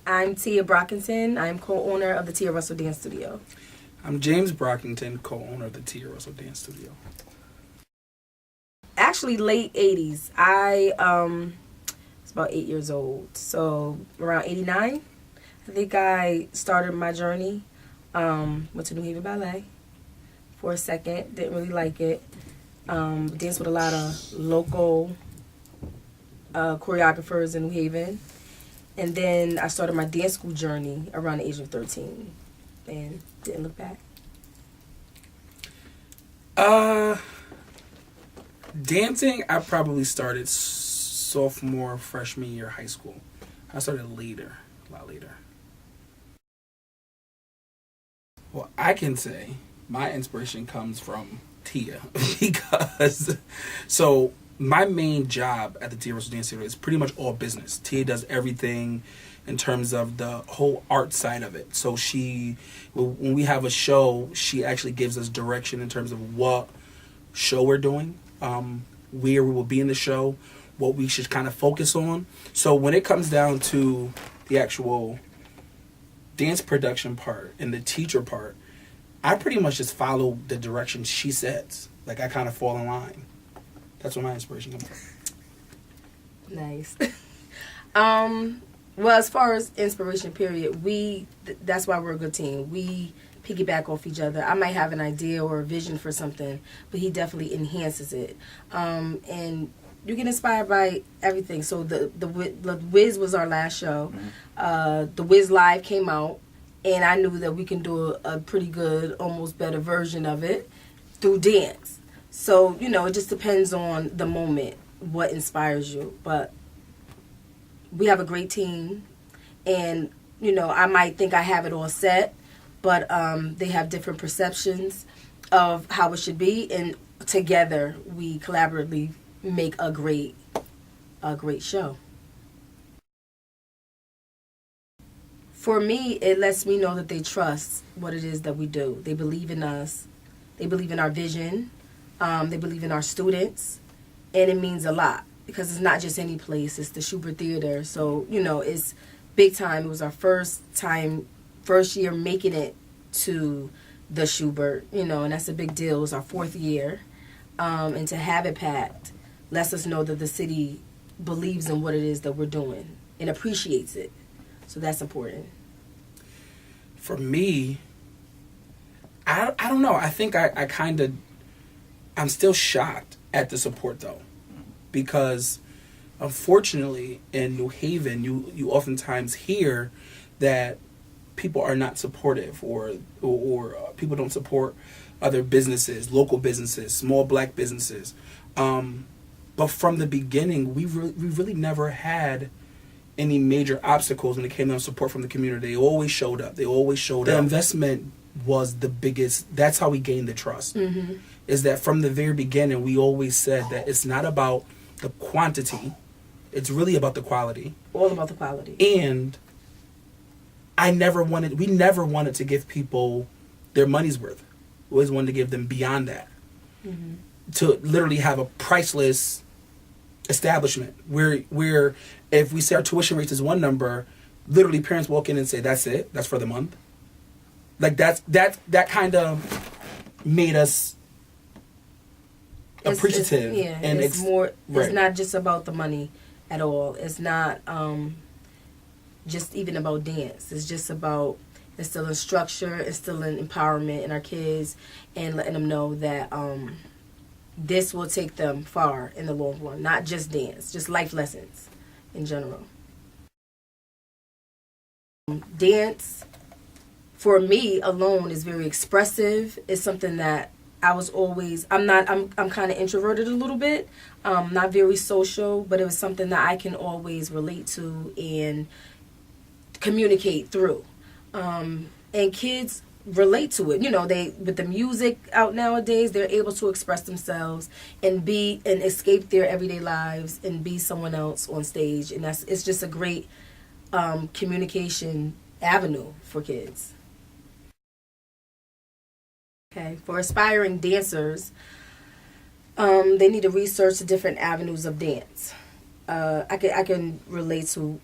I'm Tia Brockington. I'm co-owner of the Tia Russell Dance Studio. I'm James Brockington, co-owner of the Tia Russell Dance Studio. Actually, late 80s. I was about 8 years old. So around 89, I think I started my journey. Went to New Haven Ballet for a second. Didn't really like it. Danced with a lot of local choreographers in New Haven. And then I started my dance school journey around the age of 13 and didn't look back. Dancing, I probably started sophomore, freshman year high school. I started later, a lot later. Well, I can say my inspiration comes from Tia because, so my main job at the Tia Russell Dance Studio is pretty much all business. Tia does everything in terms of the whole art side of it. So when we have a show, she actually gives us direction in terms of what show we're doing, where we will be in the show, what we should kind of focus on. So when it comes down to the actual dance production part and the teacher part, I pretty much just follow the direction she sets. Like, I kind of fall in line. That's where my inspiration comes from. Nice. Well, as far as inspiration, period, that's why we're a good team. We piggyback off each other. I might have an idea or a vision for something, but he definitely enhances it. And you get inspired by everything. So the Wiz was our last show. Mm-hmm. The Wiz Live came out, and I knew that we can do a pretty good, almost better version of it through dance. So, it just depends on the moment, what inspires you. But we have a great team, and, I might think I have it all set, but they have different perceptions of how it should be, and together we collaboratively make a great show. For me, it lets me know that they trust what it is that we do. They believe in us. They believe in our vision. They believe in our students. And it means a lot because it's not just any place. It's the Schubert Theater. So, it's big time. It was our first year making it to the Schubert, and that's a big deal. It was our 4th year. And to have it packed lets us know that the city believes in what it is that we're doing and appreciates it. So that's important. For me, I don't know. I think I'm still shocked at the support, though. Because, unfortunately, in New Haven, you oftentimes hear that people are not supportive or people don't support other businesses, local businesses, small black businesses. But from the beginning, we really never had any major obstacles when it came to support from the community. They always showed up. The investment was the biggest. That's how we gained the trust. Mm-hmm. Is that from the very beginning, we always said that it's not about the quantity. It's really about the quality. All about the quality. And we never wanted to give people their money's worth. We always wanted to give them beyond that. Mm-hmm. To literally have a priceless establishment where if we say our tuition rates is one number, literally parents walk in and say, that's it, that's for the month. Like that kind of made us appreciative. It's more. Right. It's not just about the money at all. It's not just even about dance. It's just about instilling structure, instilling empowerment in our kids, and letting them know that this will take them far in the long run. Not just dance, just life lessons in general. Dance, for me alone, is very expressive. It's something that I'm kind of introverted a little bit, not very social, but it was something that I can always relate to and communicate through. And kids relate to it. With the music out nowadays, they're able to express themselves and escape their everyday lives and be someone else on stage. And it's just a great communication avenue for kids. Okay, for aspiring dancers, they need to research the different avenues of dance. I can relate to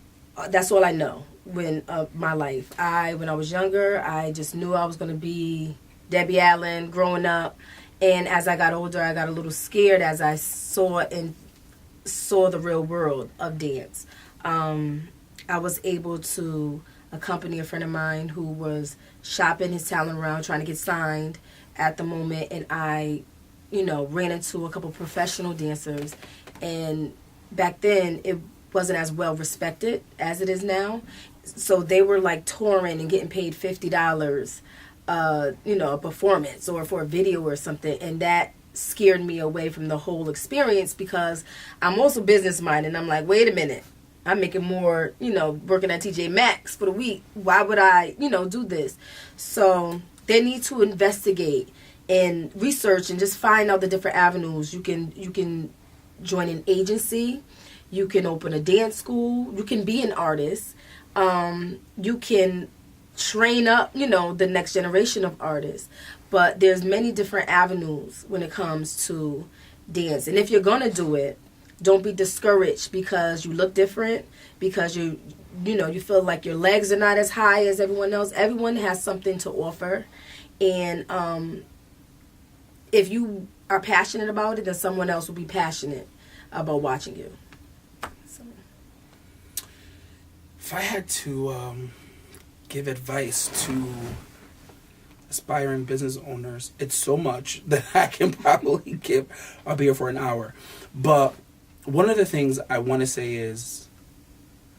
That's all I know when my life. When I was younger, I just knew I was going to be Debbie Allen growing up. And as I got older, I got a little scared as I saw the real world of dance. I was able to accompany a friend of mine who was shopping his talent around, trying to get signed at the moment, and I, ran into a couple professional dancers, and back then it wasn't as well respected as it is now. So they were like touring and getting paid $50, a performance or for a video or something, and that scared me away from the whole experience because I'm also business minded. And I'm like, wait a minute, I'm making more, working at TJ Maxx for the week. Why would I, do this? So they need to investigate and research and just find out the different avenues. You can join an agency. You can open a dance school. You can be an artist. You can train up, the next generation of artists. But there's many different avenues when it comes to dance. And if you're going to do it, don't be discouraged because you look different, because you feel like your legs are not as high as everyone else. Everyone has something to offer. And if you are passionate about it, then someone else will be passionate about watching you. So. If I had to give advice to aspiring business owners, it's so much that I can probably give. I'll be here for an hour. But one of the things I want to say is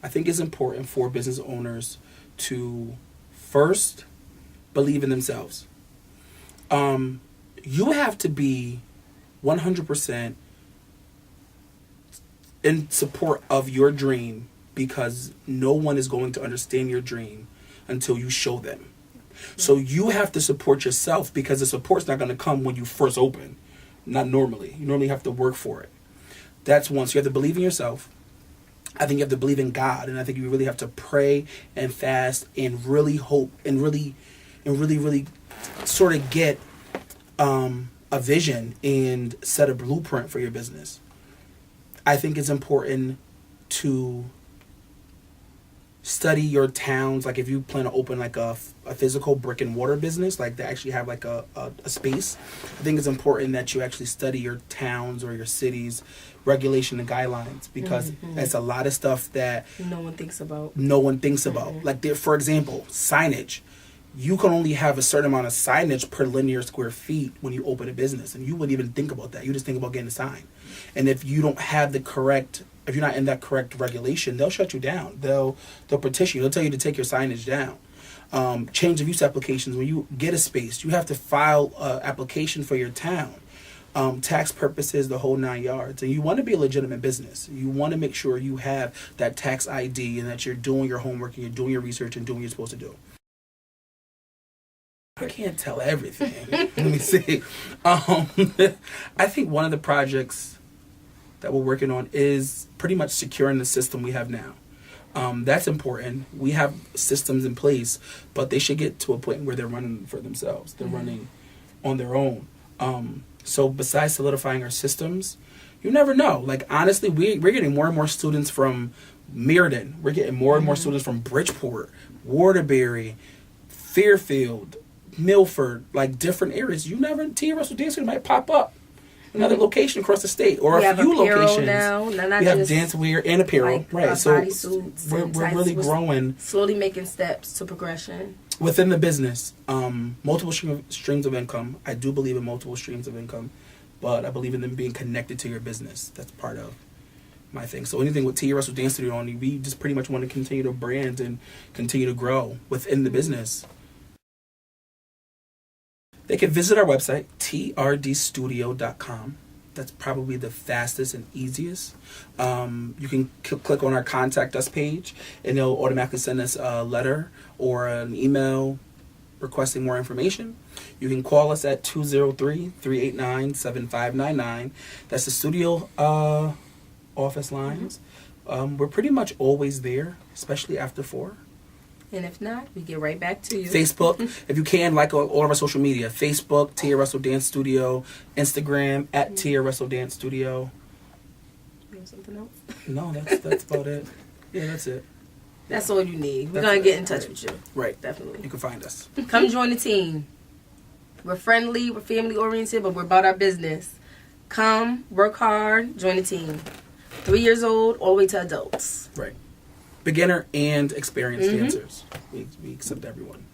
I think it's important for business owners to first believe in themselves. You have to be 100% in support of your dream because no one is going to understand your dream until you show them. So you have to support yourself because the support's not going to come when you first open. Not normally. You normally have to work for it. That's one. So you have to believe in yourself. I think you have to believe in God. And I think you really have to pray and fast and really hope and really sort of get a vision and set a blueprint for your business. I think it's important to study your towns. Like if you plan to open like a physical brick and mortar business, like to actually have like a space, I think it's important that you actually study your towns or your cities regulation and guidelines because it's a lot of stuff that no one thinks about. Like for example, signage. You can only have a certain amount of signage per linear square feet when you open a business, and you wouldn't even think about that. You just think about getting a sign. And if you don't have if you're not in that correct regulation, they'll shut you down. They'll petition you. They'll tell you to take your signage down. Change of use applications. When you get a space, you have to file an application for your town. Tax purposes, the whole 9 yards. And you want to be a legitimate business. You want to make sure you have that tax ID and that you're doing your homework and you're doing your research and doing what you're supposed to do. I can't tell everything. Let me see. I think one of the projects that we're working on is pretty much securing the system we have now. That's important. We have systems in place, but they should get to a point where they're running for themselves. They're running on their own. So besides solidifying our systems, you never know. Like, honestly, we're getting more and more students from Meriden. We're getting more and more students from Bridgeport, Waterbury, Fairfield, Milford, like different areas. You never, Tia Russell Dance Studio might pop up another location across the state or a few locations. Now, we have dance wear and apparel, like, right? So bodysuits we're really growing, slowly making steps to progression within the business. Multiple streams of income. I do believe in multiple streams of income, but I believe in them being connected to your business. That's part of my thing. So anything with Tia Russell Dance Studio on, we just pretty much want to continue to brand and continue to grow within the business. They can visit our website, trdstudio.com. That's probably the fastest and easiest. You can click on our Contact Us page, and they'll automatically send us a letter or an email requesting more information. You can call us at 203-389-7599. That's the studio office lines. We're pretty much always there, especially after 4. And if not, we get right back to you. Facebook, if you can, like all of our social media. Facebook, Tia Russell Dance Studio. Instagram, at Tia Russell Dance Studio. You have something else? No, that's about it. Yeah, that's it. That's all you need. We're going to get in touch with you. Right. Definitely. You can find us. Come join the team. We're friendly, we're family oriented, but we're about our business. Come, work hard, join the team. 3 years old, all the way to adults. Right. Beginner and experienced dancers. We accept everyone.